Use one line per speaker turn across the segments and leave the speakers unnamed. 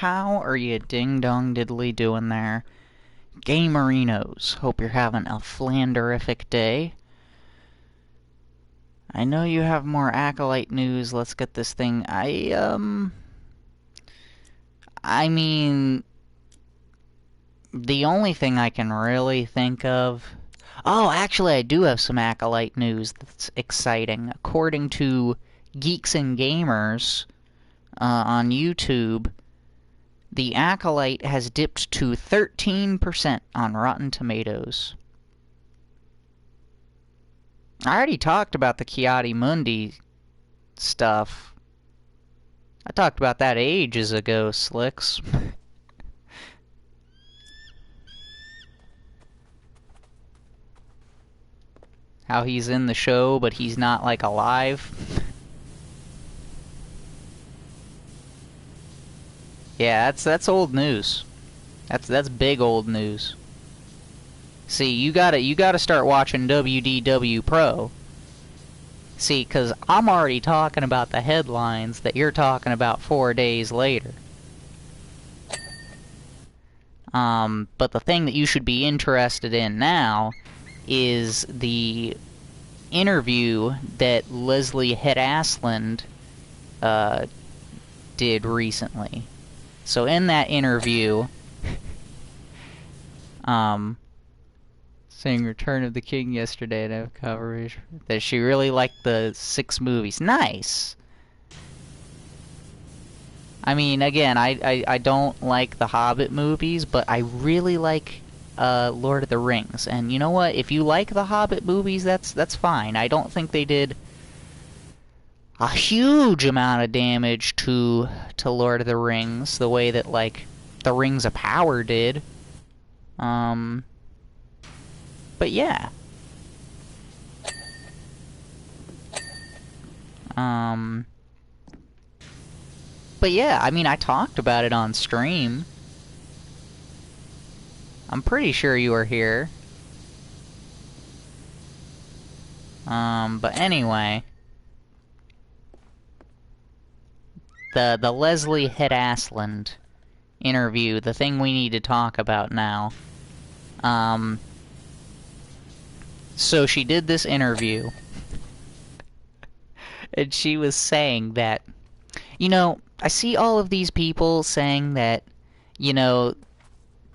How are you ding-dong diddly doing there? Gamerinos, hope you're having a flanderific day. I know you have more Acolyte news, let's get this thing... I mean... The only thing I can really think of... Oh, actually, I do have some Acolyte news that's exciting. According to Geeks and Gamers on YouTube, the Acolyte has dipped to 13% on Rotten Tomatoes. I already talked about the Ki-Adi-Mundi stuff. I talked about that ages ago, Slicks. How he's in the show, but he's not, like, alive. Yeah, that's old news. That's big old news. See, you gotta start watching WDW Pro. See, 'cause I'm already talking about the headlines that you're talking about 4 days later. But the thing that you should be interested in now is the interview that Leslie Head Asland did recently. So in that interview, saying Return of the King yesterday and have coverage that she really liked the 6 movies. Nice! I mean, again, I don't like the Hobbit movies, but I really like Lord of the Rings. And you know what? If you like the Hobbit movies, that's fine. I don't think they did a huge amount of damage to Lord of the Rings, the way that, like, the Rings of Power did. But yeah. But yeah, I mean, I talked about it on stream. I'm pretty sure you were here. But anyway. The Leslie Head Asland interview, the thing we need to talk about now. So she did this interview. And she was saying that, you know, I see all of these people saying that, you know,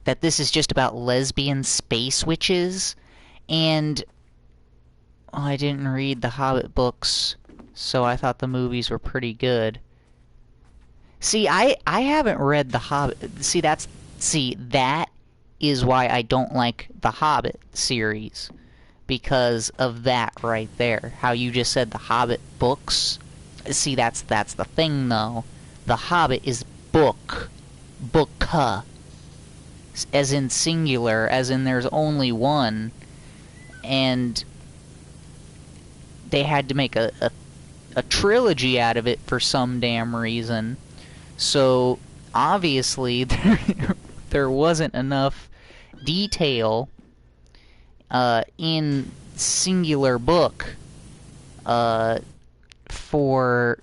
that this is just about lesbian space witches, and I didn't read the Hobbit books, so I thought the movies were pretty good. See, I haven't read the Hobbit. That is why I don't like the Hobbit series. Because of that right there. How you just said the Hobbit books. See, that's the thing, though. The Hobbit is book. Booka. As in singular, as in there's only one. And they had to make a trilogy out of it for some damn reason. So, obviously, there wasn't enough detail in singular book for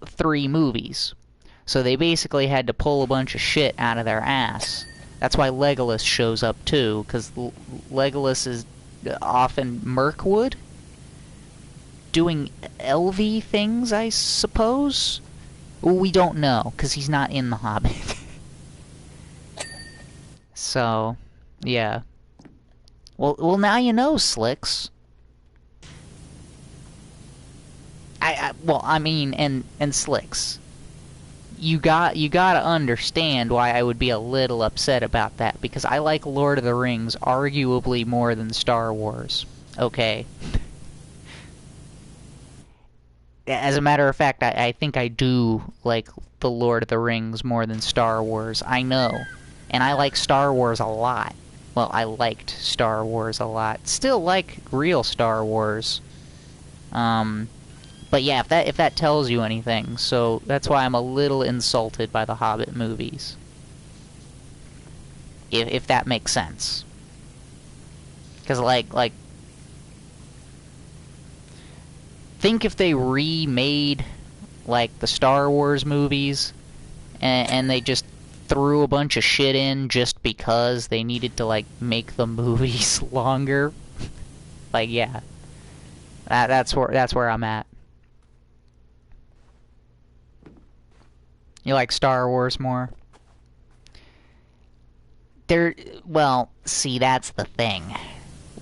3 movies. So they basically had to pull a bunch of shit out of their ass. That's why Legolas shows up too, because Legolas is often Mirkwood doing LV things, I suppose? We don't know, because he's not in The Hobbit. So, yeah. Well, now you know, Slicks. I mean, and Slicks. You gotta understand why I would be a little upset about that, because I like Lord of the Rings arguably more than Star Wars. Okay? As a matter of fact, I think I do like the Lord of the Rings more than Star Wars. I know. And I like Star Wars a lot. Well, I liked Star Wars a lot. Still like real Star Wars. But yeah, if that tells you anything, so that's why I'm a little insulted by the Hobbit movies. If that makes sense. Because, like... Think if they remade, like, the Star Wars movies, and they just threw a bunch of shit in just because they needed to, like, make the movies longer. Like, yeah. That's where I'm at. You like Star Wars more? Well, see, that's the thing.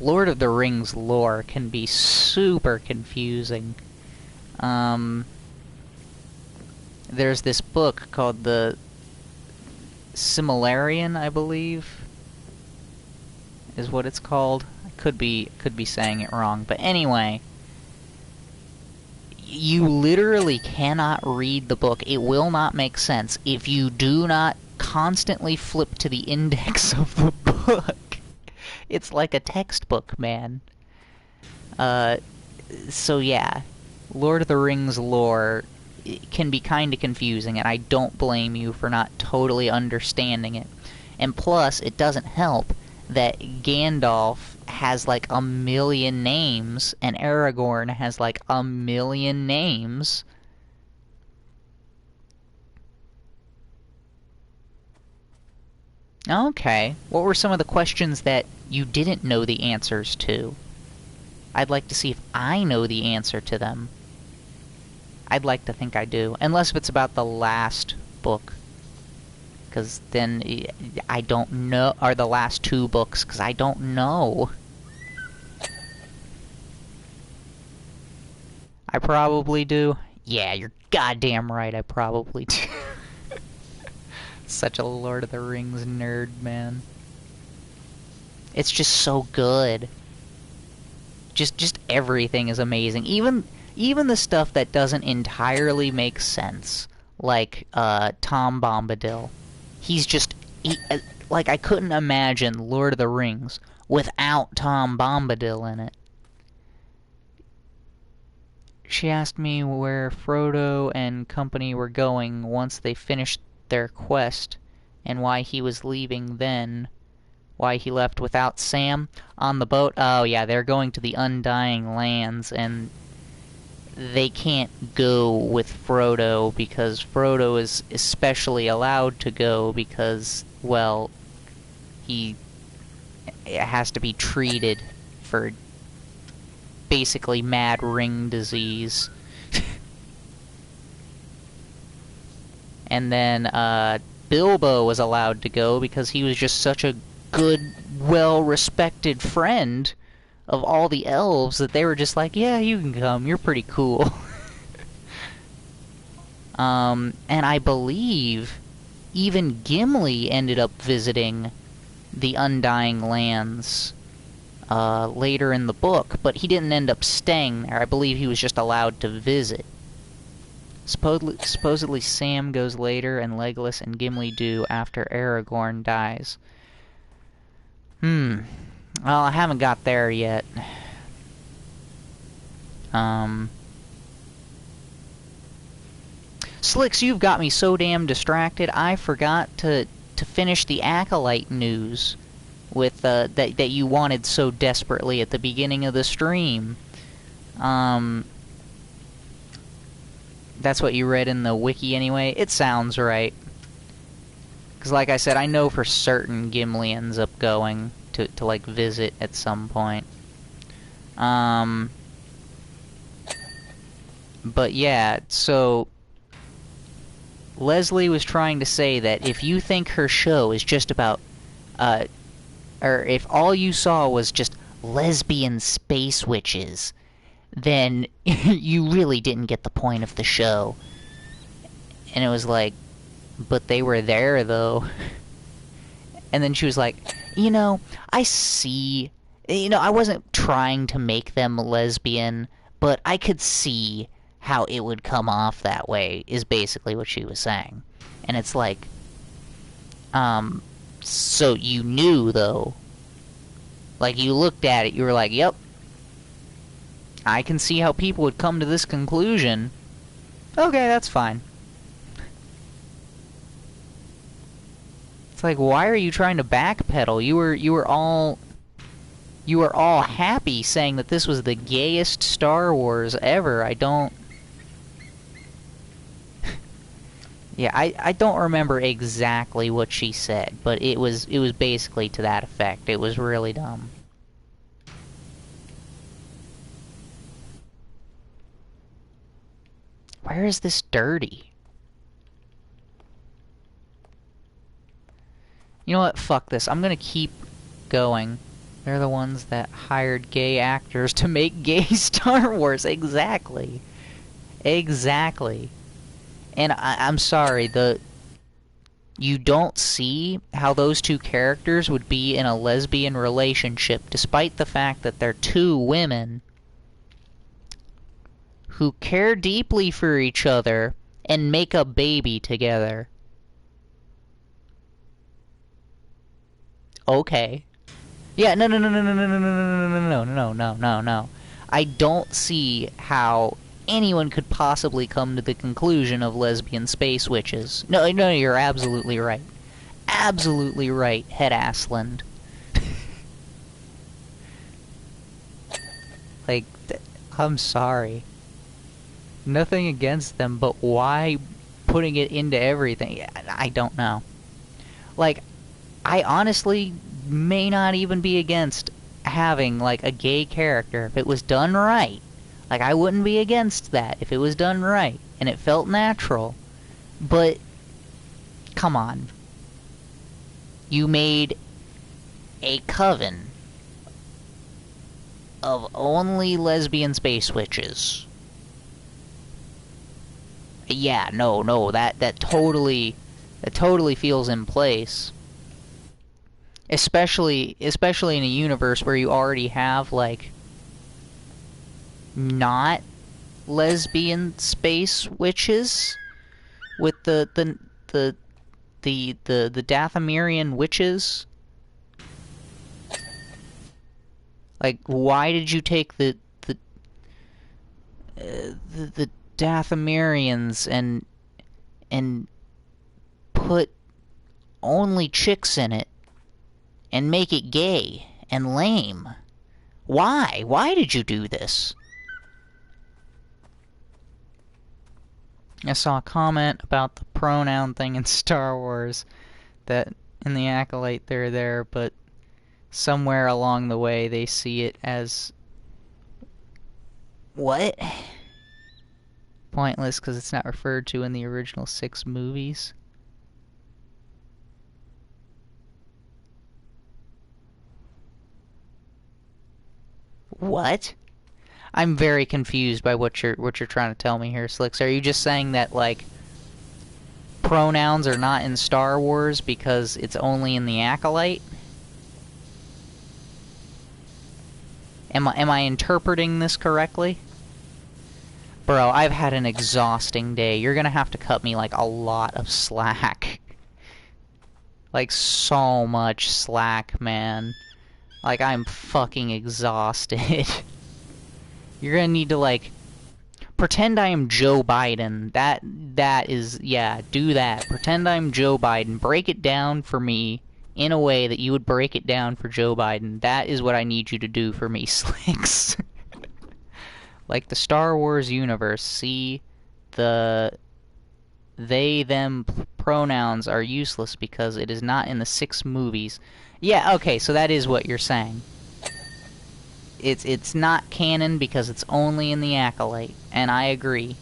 Lord of the Rings lore can be super confusing. There's this book called the Silmarillion, I believe, is what it's called. I could be saying it wrong, but anyway, you literally cannot read the book. It will not make sense if you do not constantly flip to the index of the book. It's like a textbook, man. So yeah, Lord of the Rings lore can be kind of confusing, and I don't blame you for not totally understanding it. And plus, it doesn't help that Gandalf has like a million names, and Aragorn has like a million names. Okay, what were some of the questions that you didn't know the answers to? I'd like to see if I know the answer to them. I'd like to think I do. Unless if it's about the last book. Because then I don't know. Or the last two books, because I don't know. I probably do. Yeah, you're goddamn right, I probably do. Such a Lord of the Rings nerd, man. It's just so good. Just everything is amazing. Even the stuff that doesn't entirely make sense, like Tom Bombadil. He's just like, I couldn't imagine Lord of the Rings without Tom Bombadil in it. She asked me where Frodo and company were going once they finished their quest, and why he was leaving then. Why he left without Sam on the boat. Oh yeah, they're going to the Undying Lands, and they can't go with Frodo because Frodo is especially allowed to go because, well, he has to be treated for basically mad ring disease. And then Bilbo was allowed to go because he was just such a good, well-respected friend of all the elves that they were just like, yeah, you can come, you're pretty cool. And I believe even Gimli ended up visiting the Undying Lands later in the book, but he didn't end up staying there. I believe he was just allowed to visit. Supposedly Sam goes later, and Legolas and Gimli do after Aragorn dies. Well, I haven't got there yet. Slicks, you've got me so damn distracted, I forgot to finish the Acolyte news with that you wanted so desperately at the beginning of the stream. That's what you read in the wiki anyway? It sounds right. Because like I said, I know for certain Gimli ends up going to like, visit at some point. But yeah, so Leslie was trying to say that if you think her show is just about, or if all you saw was just lesbian space witches, then you really didn't get the point of the show. And it was like, but they were there, though. And then she was like, you know, I see... You know, I wasn't trying to make them lesbian, but I could see how it would come off that way, is basically what she was saying. And it's like, so you knew, though. Like, you looked at it, you were like, yep, I can see how people would come to this conclusion. Okay, that's fine. It's like, why are you trying to backpedal? You were all happy saying that this was the gayest Star Wars ever. I don't... Yeah, I don't remember exactly what she said, but it was basically to that effect. It was really dumb. Where is this dirty? You know what? Fuck this. I'm gonna keep going. They're the ones that hired gay actors to make gay Star Wars. Exactly. Exactly. And I'm sorry, you don't see how those two characters would be in a lesbian relationship, despite the fact that they're two women who care deeply for each other and make a baby together. Okay. Yeah, no, no, no, no, no, no, no, no, no, no, no, no, no, no. I don't see how anyone could possibly come to the conclusion of lesbian space witches. No, no, you're absolutely right. Absolutely right, Head Asland. Like, I'm sorry. Nothing against them, but why putting it into everything? I don't know. Like, I honestly may not even be against having, like, a gay character if it was done right. Like, I wouldn't be against that if it was done right and it felt natural. But, come on. You made a coven of only lesbian space witches. Yeah, no, that totally feels in place. Especially in a universe where you already have, like, not lesbian space witches with the Dathomirian witches. Like, why did you take the Dathomirians and put only chicks in it and make it gay and lame? Why? Why did you do this? I saw a comment about the pronoun thing in Star Wars, that in the Acolyte they're there, but somewhere along the way they see it as... What? Pointless because it's not referred to in the original 6 movies. What? I'm very confused by what you're trying to tell me here, Slicks. Are you just saying that, like, pronouns are not in Star Wars because it's only in the Acolyte? Am I interpreting this correctly? Bro, I've had an exhausting day. You're gonna have to cut me, like, a lot of slack. Like, so much slack, man. Like, I'm fucking exhausted. You're gonna need to, like, pretend I am Joe Biden. That is, yeah, do that. Pretend I'm Joe Biden. Break it down for me in a way that you would break it down for Joe Biden. That is what I need you to do for me, Slicks. Like the Star Wars universe, see, the they, them pronouns are useless because it is not in the 6 movies. Yeah, okay, so that is what you're saying. It's not canon because it's only in the Acolyte, and I agree.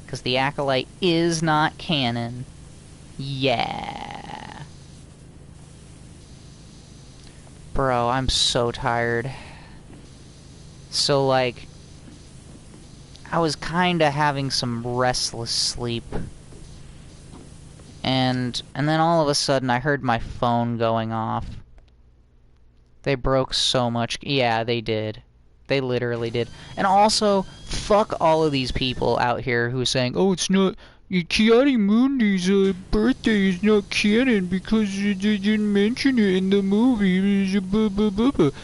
Because the Acolyte is not canon. Yeah. Bro, I'm so tired. So, like, I was kinda having some restless sleep. And then all of a sudden I heard my phone going off. They broke so much. Yeah, they did. They literally did. And also, fuck all of these people out here who are saying, oh, it's not... Ki-Adi-Mundi's birthday is not canon because they didn't mention it in the movie.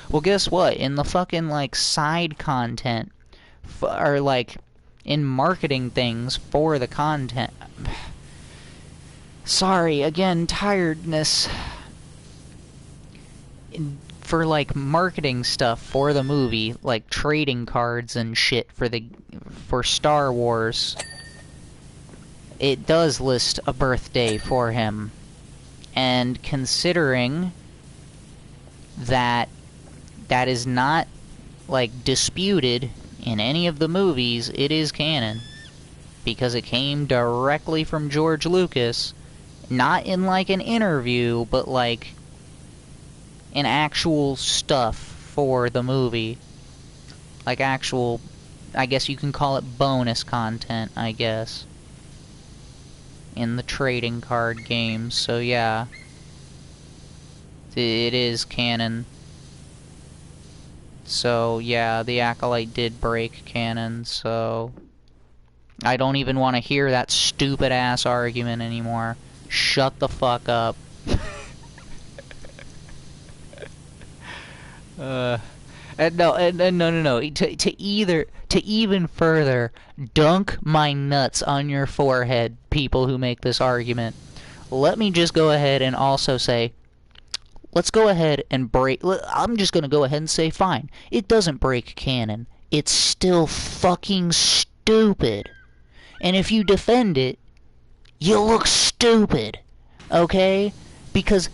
Well, guess what? In the fucking, like, side content, or, like, in marketing things for the content... Sorry, again, tiredness. For, like, marketing stuff for the movie, like trading cards and shit for Star Wars, it does list a birthday for him. And considering that that is not, like, disputed in any of the movies, it is canon. Because it came directly from George Lucas. Not in, like, an interview, but, like, in actual stuff for the movie. Like, actual, I guess you can call it bonus content, I guess. In the trading card games, so yeah. It is canon. So, yeah, the Acolyte did break canon, so... I don't even want to hear that stupid-ass argument anymore. Shut the fuck up. No. To even further dunk my nuts on your forehead, people who make this argument, let me just go ahead and also say, let's go ahead and break... I'm just gonna go ahead and say, fine. It doesn't break canon. It's still fucking stupid. And if you defend it, you look stupid. Okay? Because,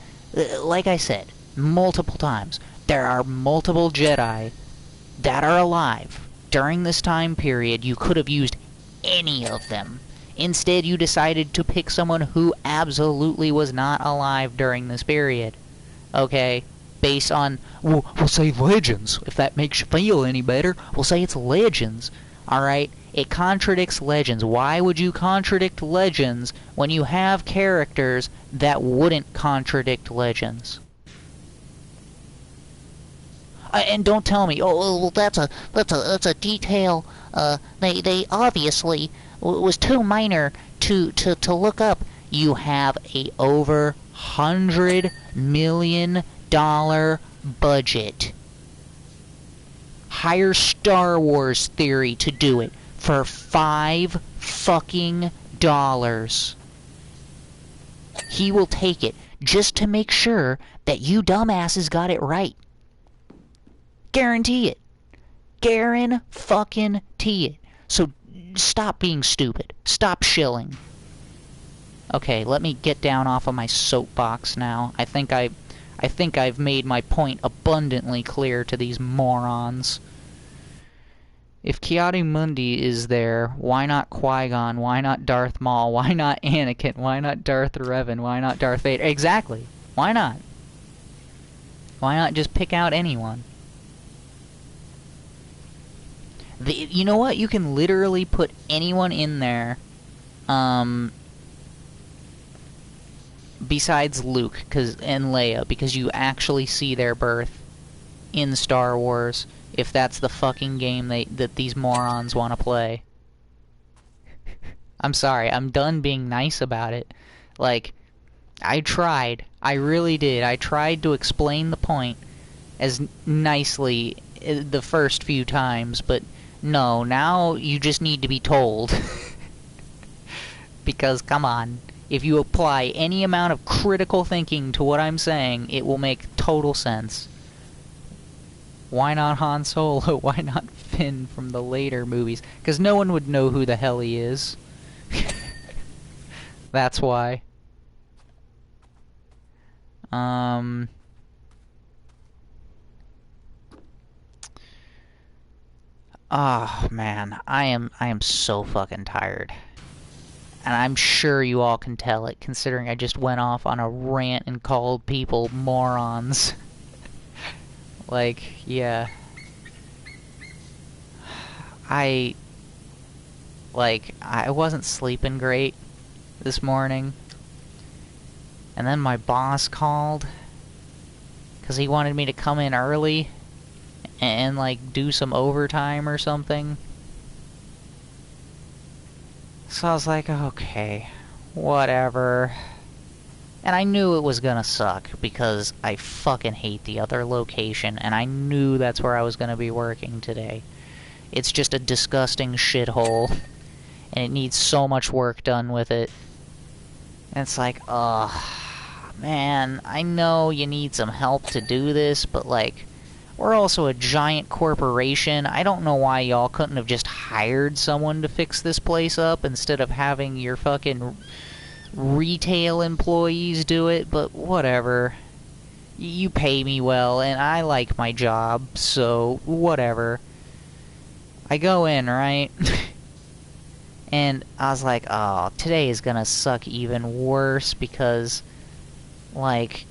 like I said, multiple times, there are multiple Jedi that are alive. During this time period, you could have used any of them. Instead, you decided to pick someone who absolutely was not alive during this period. Okay? Based on, we'll say legends. If that makes you feel any better, we'll say it's legends. Alright? It contradicts Legends. Why would you contradict Legends when you have characters that wouldn't contradict Legends? And don't tell me, oh, well, that's a detail. They obviously was too minor to look up. You have a over $100 million budget. Hire Star Wars Theory to do it for $5 fucking dollars. He will take it just to make sure that you dumbasses got it right. Guarantee it. Guarantee it. So stop being stupid. Stop shilling. Okay, let me get down off of my soapbox now. I think I've made my point abundantly clear to these morons. If Ki-Adi-Mundi is there, why not Qui-Gon? Why not Darth Maul? Why not Anakin? Why not Darth Revan? Why not Darth Vader? Exactly. Why not? Why not just pick out anyone? You know what? You can literally put anyone in there, besides Luke and Leia, because you actually see their birth in Star Wars, if that's the fucking game that these morons want to play. I'm sorry, I'm done being nice about it. Like, I tried. I really did. I tried to explain the point as nicely the first few times, but no, now you just need to be told. Because, come on, if you apply any amount of critical thinking to what I'm saying, it will make total sense. Why not Han Solo? Why not Finn from the later movies? Because no one would know who the hell he is. That's why. Oh, man. I am so fucking tired. And I'm sure you all can tell it, considering I just went off on a rant and called people morons. Like, yeah. I wasn't sleeping great this morning. And then my boss called, because he wanted me to come in early and, like, do some overtime or something. So I was like, okay, whatever. And I knew it was gonna suck, because I fucking hate the other location, and I knew that's where I was gonna be working today. It's just a disgusting shithole, and it needs so much work done with it. And it's like, ugh, man, I know you need some help to do this, but, like, We're also a giant corporation. I don't know why y'all couldn't have just hired someone to fix this place up instead of having your fucking retail employees do it, but whatever. You pay me well, and I like my job, so whatever. I go in, right? And I was like, oh, today is gonna suck even worse because, like,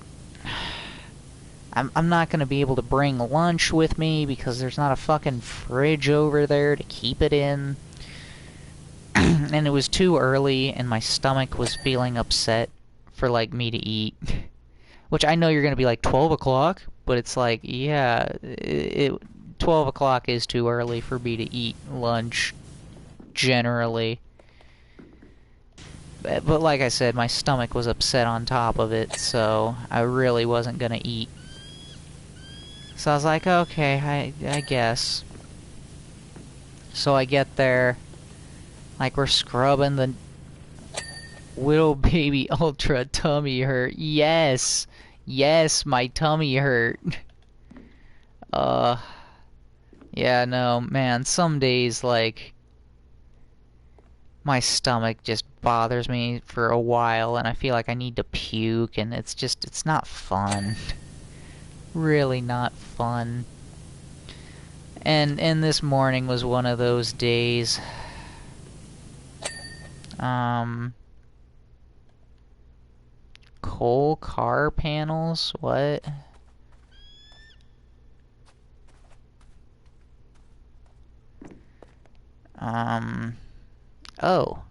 I'm not gonna be able to bring lunch with me because there's not a fucking fridge over there to keep it in. And it was too early, and my stomach was feeling upset for, like, me to eat. Which I know you're gonna be like, 12 o'clock? But it's like, yeah, 12 o'clock is too early for me to eat lunch, generally. But like I said, my stomach was upset on top of it, so I really wasn't gonna eat. So I was like, okay, I guess. So I get there, like we're scrubbing the Little Baby Ultra tummy hurt. Yes! Yes, my tummy hurt. Yeah, no, man, some days, like, my stomach just bothers me for a while, and I feel like I need to puke, and it's not fun. Really not fun. And this morning was one of those days. Coal car panels? What? Oh.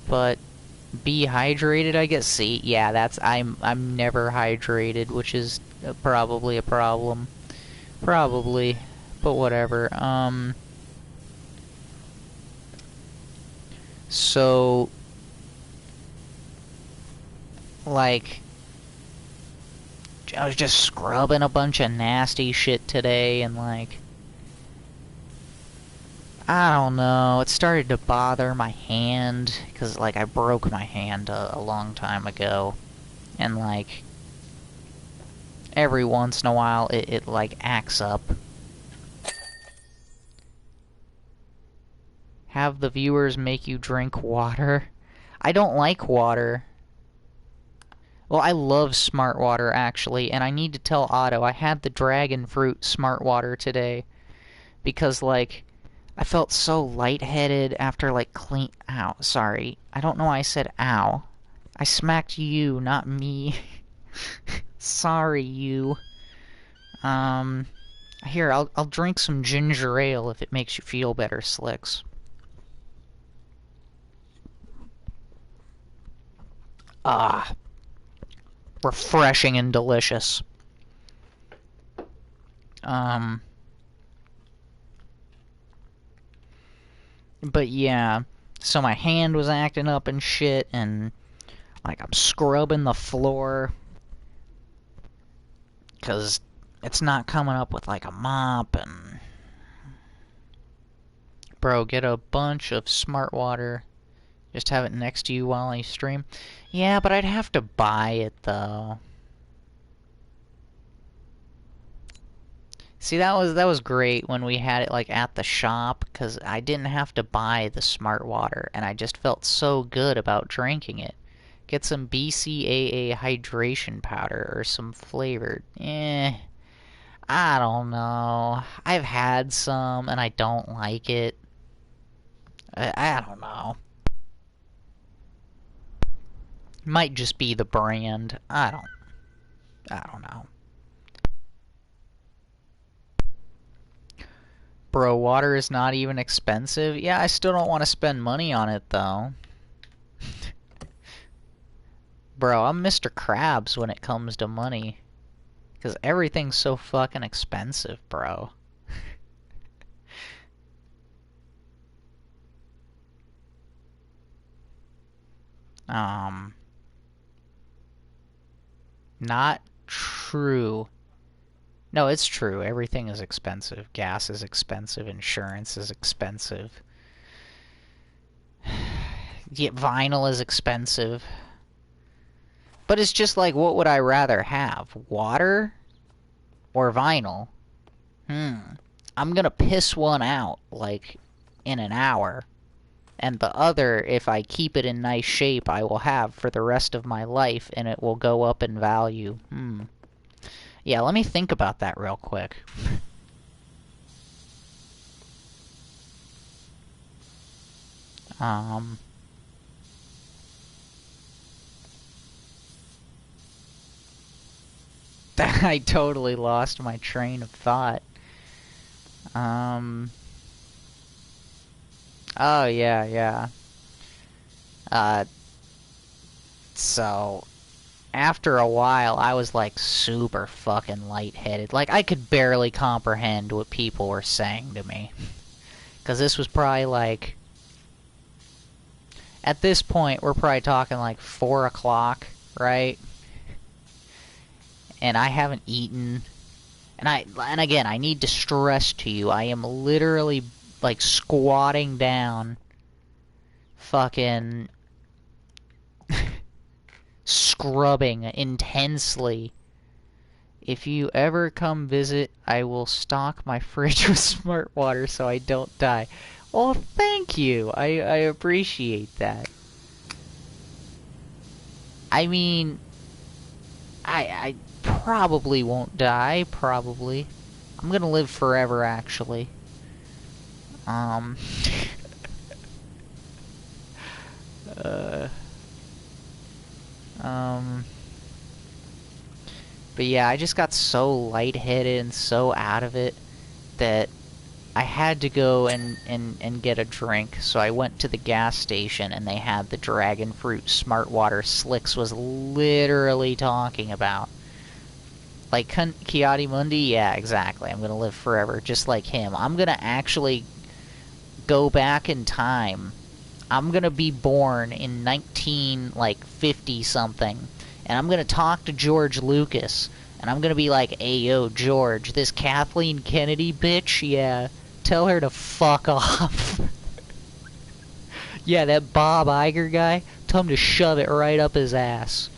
But be hydrated, I guess. See, yeah, that's I'm never hydrated, which is probably a problem. Probably, but whatever. So, like, I was just scrubbing a bunch of nasty shit today, and like, I don't know, it started to bother my hand, because, like, I broke my hand a long time ago, and, like, every once in a while, it like, acts up. Have the viewers make you drink water? I don't like water. Well, I love Smart Water, actually, and I need to tell Otto, I had the Dragon Fruit Smart Water today, because, like, I felt so lightheaded after, like, Ow, sorry. I don't know why I said ow. I smacked you, not me. Sorry, you. Here, I'll drink some ginger ale if it makes you feel better, Slicks. Ah. Refreshing and delicious. But yeah, so my hand was acting up and shit, and, like, I'm scrubbing the floor, 'cause it's not coming up with, like, a mop, and... Bro, get a bunch of Smart Water. Just have it next to you while I stream. Yeah, but I'd have to buy it, though. See, that was great when we had it, like, at the shop, because I didn't have to buy the Smart Water, and I just felt so good about drinking it. Get some BCAA hydration powder, or some flavored. I don't know. I've had some, and I don't like it. I don't know. Might just be the brand. I don't know. Bro, water is not even expensive? Yeah, I still don't want to spend money on it, though. Bro, I'm Mr. Krabs when it comes to money. Because everything's so fucking expensive, bro. Not true. No, it's true. Everything is expensive. Gas is expensive. Insurance is expensive. Yeah, vinyl is expensive. But it's just like, what would I rather have? Water? or vinyl. I'm gonna piss one out, like, in an hour. And the other, if I keep it in nice shape, I will have for the rest of my life, and it will go up in value. Yeah, let me think about that real quick. I totally lost my train of thought. Oh, yeah. So, after a while, I was, like, super fucking lightheaded. Like, I could barely comprehend what people were saying to me. Because this was probably, like... At this point, we're probably talking, like, 4 o'clock, right? And I haven't eaten... And again, I need to stress to you, I am literally, like, squatting down, fucking scrubbing intensely. If you ever come visit, I will stock my fridge with smart water so I don't die. Well, thank you. I appreciate that. I mean, I probably won't die, probably. I'm gonna live forever, actually. But yeah, I just got so lightheaded and so out of it that I had to go and get a drink. So I went to the gas station and they had the Dragon Fruit Smart Water Slicks was literally talking about. Like Ki-Adi-Mundi? Yeah, exactly. I'm gonna live forever, just like him. I'm gonna actually go back in time. I'm gonna be born in 50 something, and I'm gonna talk to George Lucas, and I'm gonna be like, "Hey, yo, George, this Kathleen Kennedy bitch, yeah, tell her to fuck off." Yeah, that Bob Iger guy, tell him to shove it right up his ass.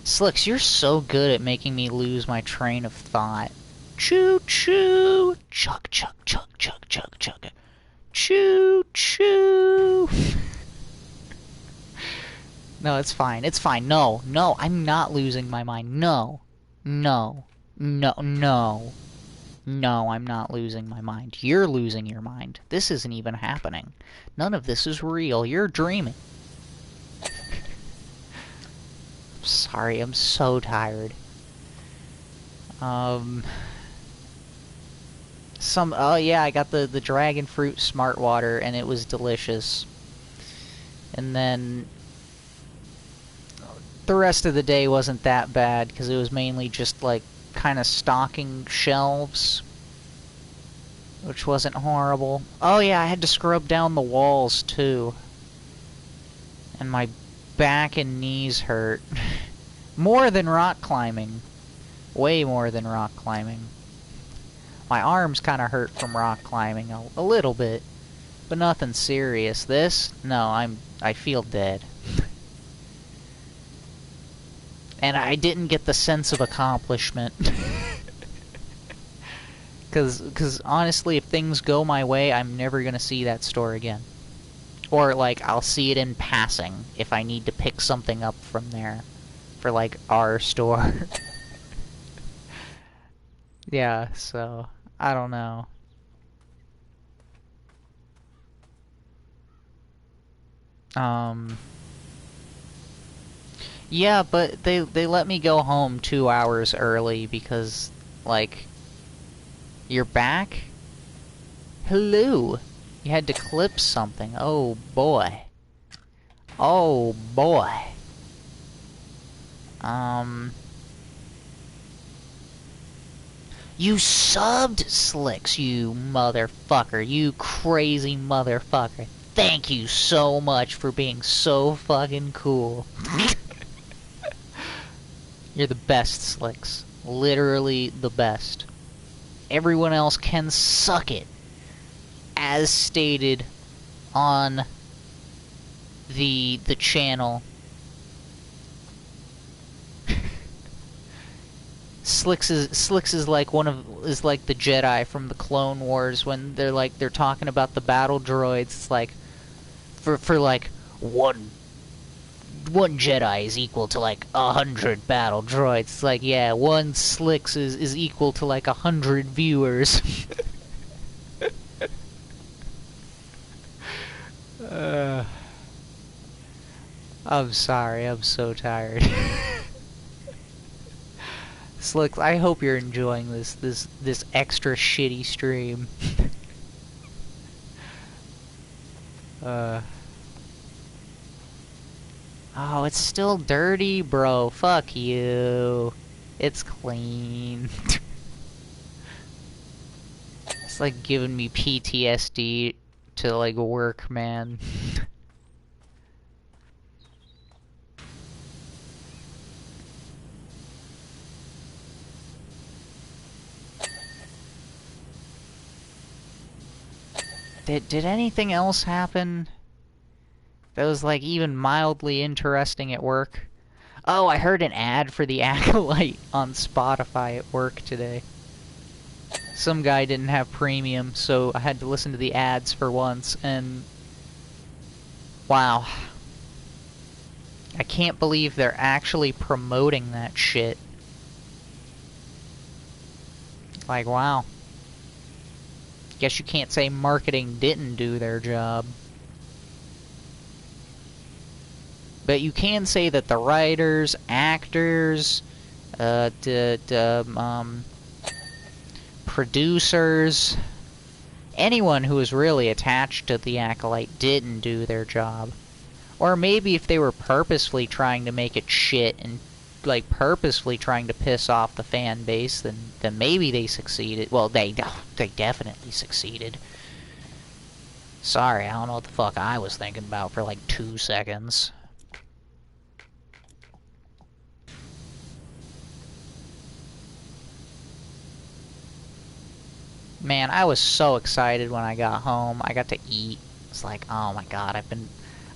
Slicks, you're so good at making me lose my train of thought. Choo choo! Chug chug chug chug chug chug. Choo choo! No, it's fine. It's fine. No, I'm not losing my mind. No, I'm not losing my mind. You're losing your mind. This isn't even happening. None of this is real. You're dreaming. Sorry, I'm so tired. Oh yeah, I got the Dragon Fruit Smart Water, and it was delicious. And then the rest of the day wasn't that bad, because it was mainly just, like, kind of stocking shelves, which wasn't horrible. Oh yeah, I had to scrub down the walls, too. And my back and knees hurt. More than rock climbing. Way more than rock climbing. My arms kind of hurt from rock climbing a little bit, but nothing serious. This? No, I feel dead. And I didn't get the sense of accomplishment. Cause honestly, if things go my way, I'm never gonna see that store again. Or, like, I'll see it in passing if I need to pick something up from there. For, like, our store. Yeah, so, I don't know. Yeah, but they let me go home 2 hours early because, like, you're back? Hello! You had to clip something. Oh, boy. Oh, boy. You subbed, Slicks, you motherfucker. You crazy motherfucker. Thank you so much for being so fucking cool. You're the best, Slicks. Literally the best. everyone else can suck it, as stated on the channel. Slicks is like the Jedi from the Clone Wars when they're talking about the battle droids. It's like for like one Jedi is equal to like 100 battle droids. It's like, yeah, one Slicks is equal to like 100 viewers. I'm sorry, I'm so tired. Slick, I hope you're enjoying this extra shitty stream. Oh, it's still dirty, bro. Fuck you. It's clean. It's like giving me PTSD to like work, man. Did anything else happen that was like even mildly interesting at work? Oh, I heard an ad for the Acolyte on Spotify at work today. Some guy didn't have premium, so I had to listen to the ads for once, and wow. I can't believe they're actually promoting that shit. Like, wow. Guess you can't say marketing didn't do their job. But you can say that the writers, actors, producers, anyone who was really attached to the Acolyte didn't do their job. Or maybe if they were purposefully trying to make it shit and like purposefully trying to piss off the fan base, then maybe they succeeded. Well, they definitely succeeded. Sorry, I don't know what the fuck I was thinking about for like 2 seconds. Man, I was so excited when I got home. I got to eat. It's like, oh my god,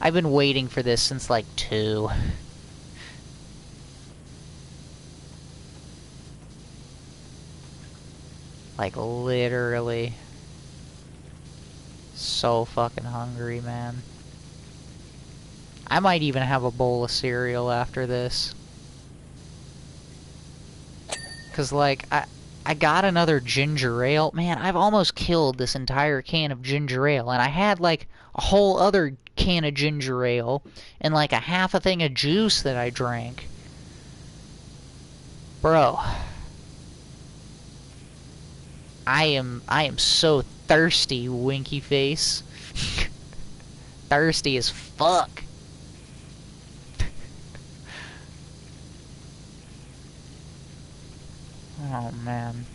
I've been waiting for this since like 2. Like, literally. So fucking hungry, man. I might even have a bowl of cereal after this. 'Cause, like, I got another ginger ale. Man, I've almost killed this entire can of ginger ale. And I had, like, a whole other can of ginger ale and, like, a half a thing of juice that I drank. Bro. I am so thirsty, winky face. Thirsty as fuck. Oh man.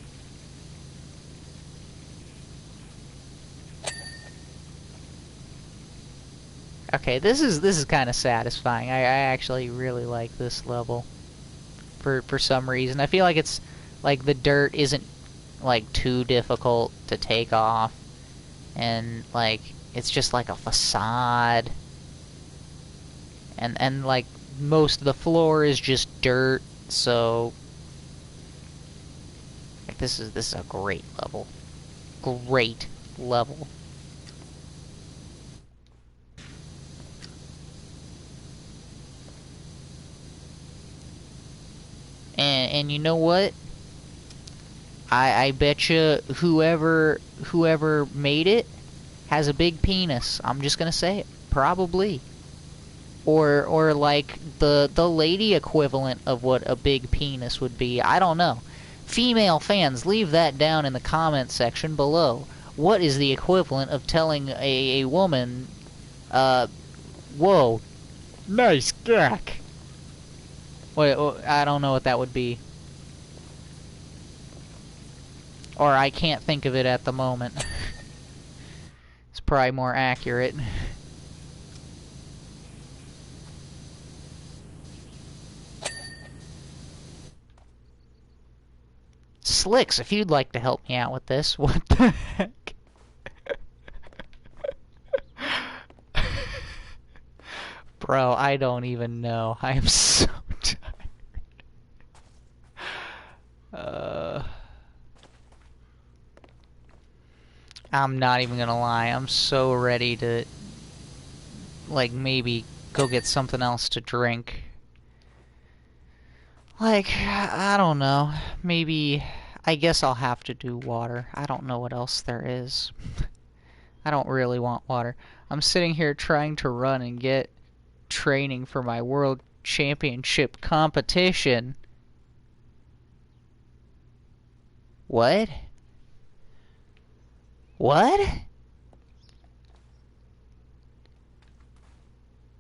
Okay, this is kind of satisfying. I actually really like this level for some reason. I feel like it's like the dirt isn't like too difficult to take off, and like it's just like a facade, and like most of the floor is just dirt, so like this is a great level. Great level. And you know what? I bet you whoever made it has a big penis. I'm just gonna say it. Probably. Or like the lady equivalent of what a big penis would be. I don't know. Female fans, leave that down in the comments section below. What is the equivalent of telling a woman, whoa, nice cock? Wait, I don't know what that would be. Or I can't think of it at the moment. It's probably more accurate. Slicks, if you'd like to help me out with this, what the heck? Bro, I don't even know. I am so tired. I'm not even gonna lie. I'm so ready to, like, maybe go get something else to drink. Like, I don't know. Maybe, I guess I'll have to do water. I don't know what else there is. I don't really want water. I'm sitting here trying to run and get training for my world championship competition. What? What?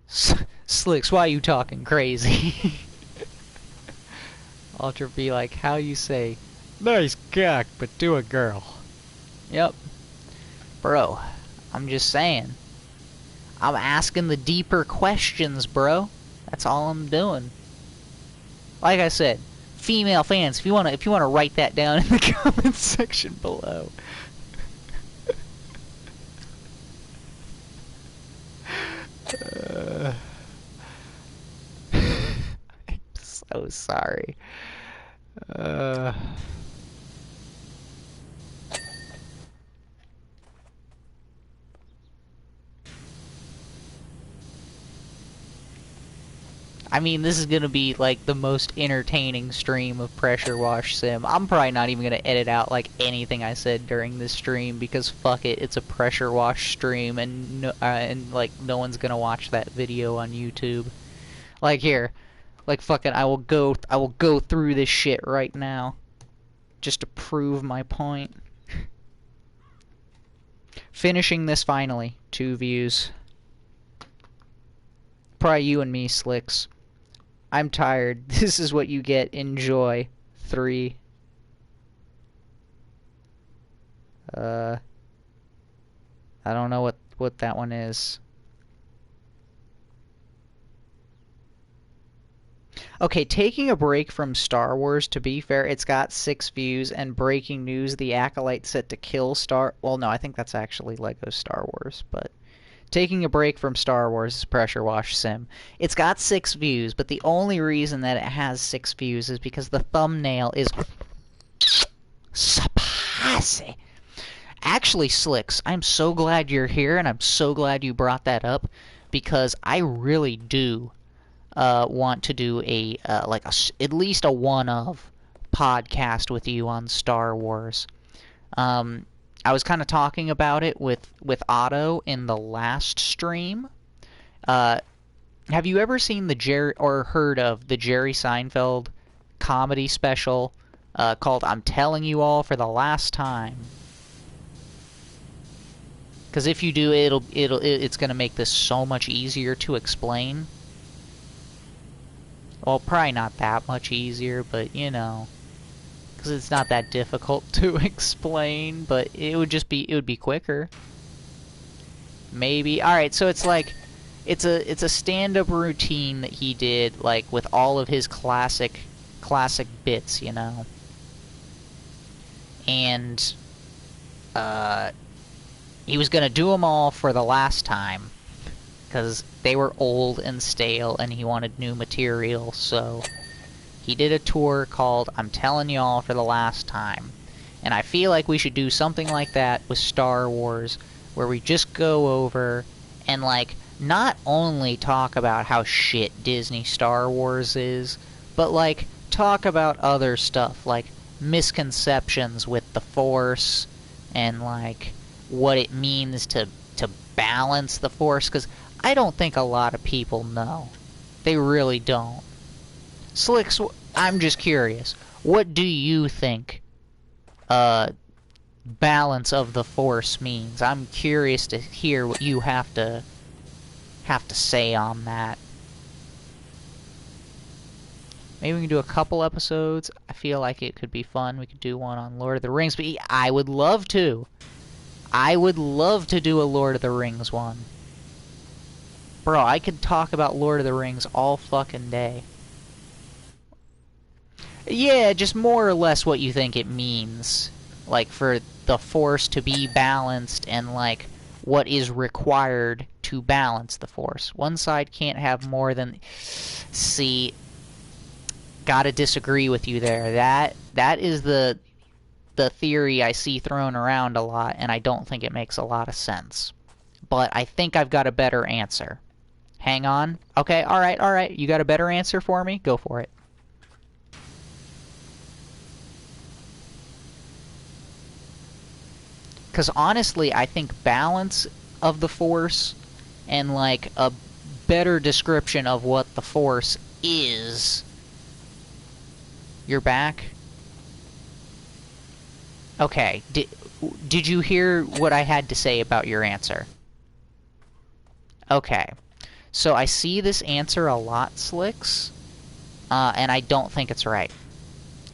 Slicks, why are you talking crazy? Ultra be like, how you say, nice cock, but to a girl. Yep. Bro, I'm just saying. I'm asking the deeper questions, bro. That's all I'm doing. Like I said, female fans, if you wanna write that down in the comments section below. I'm so sorry. I mean, this is gonna be like the most entertaining stream of Pressure Wash Sim. I'm probably not even gonna edit out like anything I said during this stream because fuck it, it's a Pressure Wash stream, and like no one's gonna watch that video on YouTube. Like here, like fucking, I will go through this shit right now, just to prove my point. Finishing this finally, 2 views. Probably you and me, Slicks. I'm tired. This is what you get. Enjoy. 3. I don't know what that one is. Okay, taking a break from Star Wars, to be fair, it's got 6 views, and breaking news, the Acolyte set to kill Well, no, I think that's actually Lego Star Wars, but... Taking a break from Star Wars Pressure Wash Sim. It's got 6 views, but the only reason that it has 6 views is because the thumbnail is... spicy. Actually, Slicks, I'm so glad you're here, and I'm so glad you brought that up, because I really do want to do a, at least a one-of podcast with you on Star Wars. I was kind of talking about it with Otto in the last stream. Have you ever seen or heard of the Jerry Seinfeld comedy special called "I'm Telling You All for the Last Time"? Because if you do, it's gonna make this so much easier to explain. Well, probably not that much easier, but you know. Because it's not that difficult to explain, but it would be quicker. Maybe. Alright, so it's like, it's a stand-up routine that he did, like, with all of his classic bits, you know. And, he was gonna do them all for the last time, because they were old and stale, and he wanted new material, so... He did a tour called I'm Telling Y'all for the Last Time. And I feel like we should do something like that with Star Wars, where we just go over and, like, not only talk about how shit Disney Star Wars is, but, like, talk about other stuff, like misconceptions with the Force, and, like, what it means to balance the Force, because I don't think a lot of people know. They really don't. Slicks, I'm just curious. What do you think balance of the Force means? I'm curious to hear what you have to say on that. Maybe we can do a couple episodes. I feel like it could be fun. We could do one on Lord of the Rings, but I would love to. I would love to do a Lord of the Rings one. Bro, I could talk about Lord of the Rings all fucking day. Yeah, just more or less what you think it means. Like, for the force to be balanced and, like, what is required to balance the force. One side can't have more than... See, gotta disagree with you there. That is the theory I see thrown around a lot, and I don't think it makes a lot of sense. But I think I've got a better answer. Hang on. Okay, alright. You got a better answer for me? Go for it. Because honestly, I think balance of the force and, like, a better description of what the force is... You're back? Okay. Did you hear what I had to say about your answer? Okay. So I see this answer a lot, Slicks, and I don't think it's right.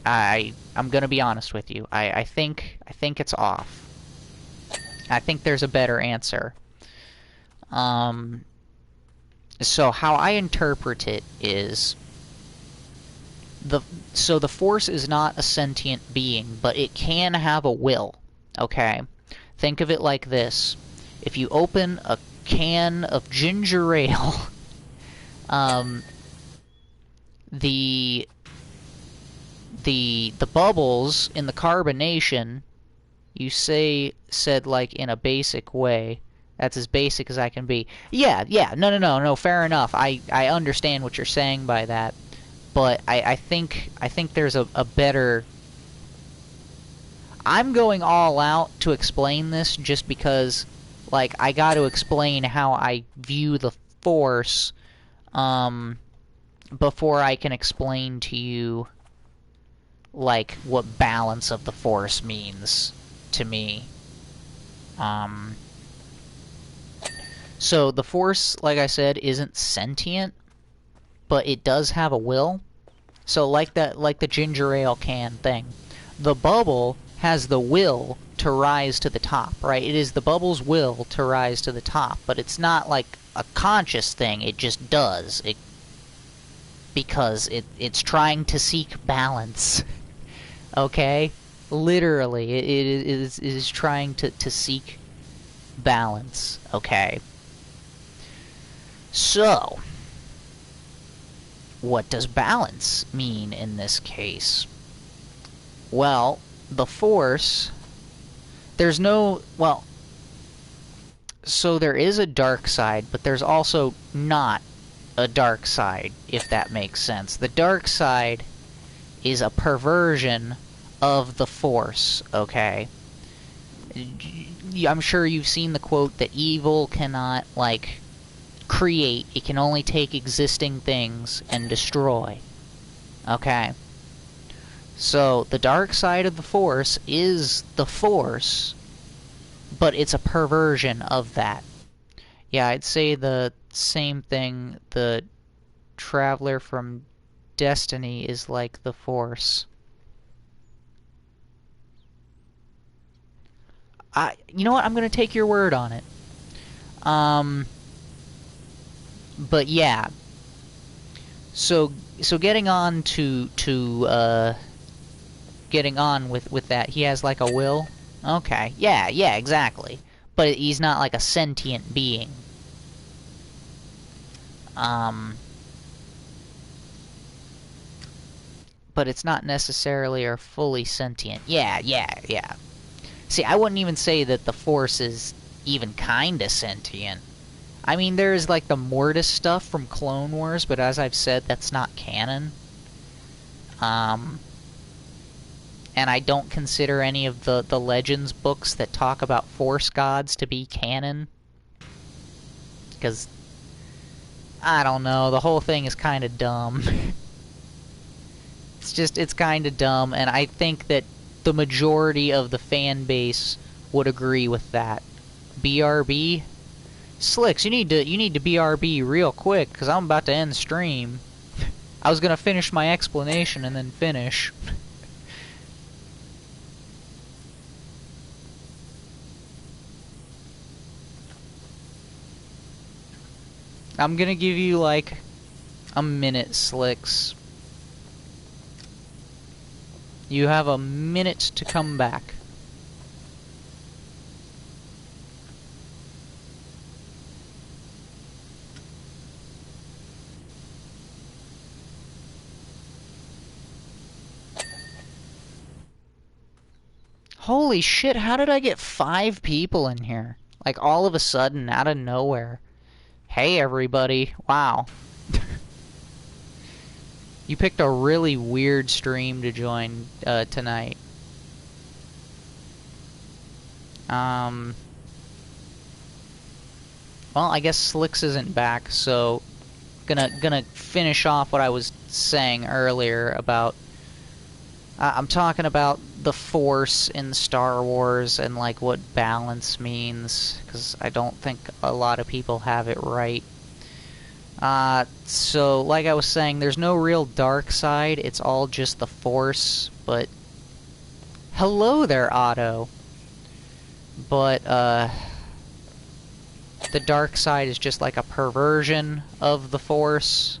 I'm gonna be honest with you. I think it's off. I think there's a better answer. So how I interpret it is... So the force is not a sentient being, but it can have a will, okay? Think of it like this. If you open a can of ginger ale, the bubbles in the carbonation, you said like in a basic way. That's as basic as I can be. Yeah, no, fair enough. I understand what you're saying by that. But I think there's a better... I'm going all out to explain this just because, like, I got to explain how I view the force before I can explain to you, like, what balance of the force means to me. So the force, like I said, isn't sentient, but it does have a will. So like the ginger ale can thing, the bubble has the will to rise to the top, right? It is the bubble's will to rise to the top, but it's not like a conscious thing. It just does. Because it's trying to seek balance. Okay? Literally, it is trying to seek balance. Okay? So, what does balance mean in this case? Well, the force... There's no... Well... So there is a dark side, but there's also not a dark side, if that makes sense. The dark side is a perversion of the force, okay? I'm sure you've seen the quote that evil cannot, like... create. It can only take existing things and destroy. Okay? So, the dark side of the force is the force, but it's a perversion of that. Yeah, I'd say the same thing. The Traveler from Destiny is like the force. You know what? I'm gonna take your word on it. But yeah. So getting on to getting on with that, he has like a will? Okay. Yeah, exactly. But he's not like a sentient being. But it's not necessarily or fully sentient. Yeah. See, I wouldn't even say that the Force is even kinda sentient. I mean, there's like the Mortis stuff from Clone Wars, but as I've said, that's not canon. And I don't consider any of the Legends books that talk about Force gods to be canon. Because, I don't know, the whole thing is kind of dumb. It's kind of dumb, and I think that the majority of the fan base would agree with that. BRB? Slicks, you need to BRB real quick, because I'm about to end the stream. I was gonna finish my explanation and then finish. I'm gonna give you, like, a minute, Slicks. You have a minute to come back. Holy shit, how did I get 5 people in here? Like, all of a sudden, out of nowhere. Hey, everybody. Wow. You picked a really weird stream to join tonight. Well, I guess Slicks isn't back, so gonna finish off what I was saying earlier about I'm talking about the Force in Star Wars and like what balance means, because I don't think a lot of people have it right. So like I was saying, there's no real dark side, it's all just the Force, but hello there, Otto. But the dark side is just like a perversion of the Force.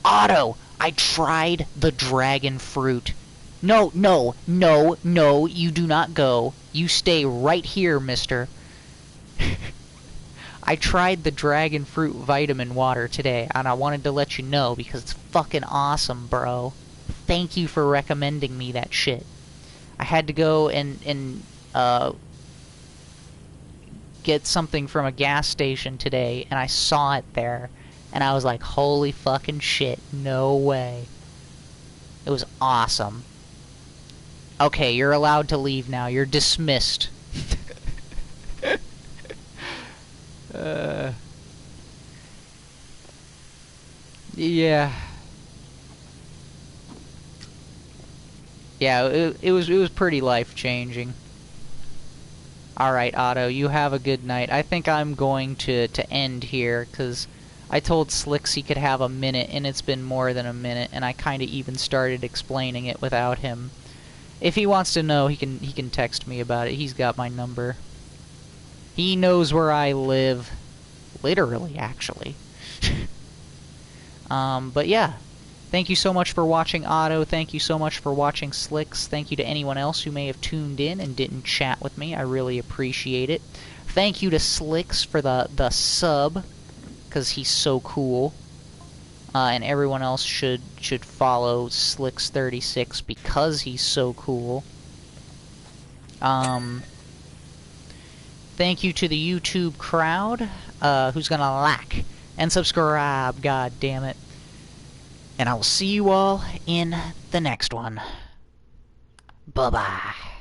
Otto, I tried the dragon fruit. No, no, no, no, you do not go. You stay right here, mister. I tried the dragon fruit vitamin water today, and I wanted to let you know because it's fucking awesome, bro. Thank you for recommending me that shit. I had to go and get something from a gas station today, and I saw it there. And I was like, holy fucking shit, no way. It was awesome. Okay, you're allowed to leave now. You're dismissed. Yeah. Yeah, it was pretty life-changing. Alright, Otto, you have a good night. I think I'm going to end here, because I told Slicks he could have a minute, and it's been more than a minute, and I kind of even started explaining it without him. If he wants to know, he can text me about it. He's got my number. He knows where I live. Literally, actually. But yeah. Thank you so much for watching, Otto. Thank you so much for watching, Slicks. Thank you to anyone else who may have tuned in and didn't chat with me. I really appreciate it. Thank you to Slicks for the sub, because he's so cool. And everyone else should follow Slicks36 because he's so cool. Thank you to the YouTube crowd, who's gonna like and subscribe, god damn it. And I will see you all in the next one. Bye-bye.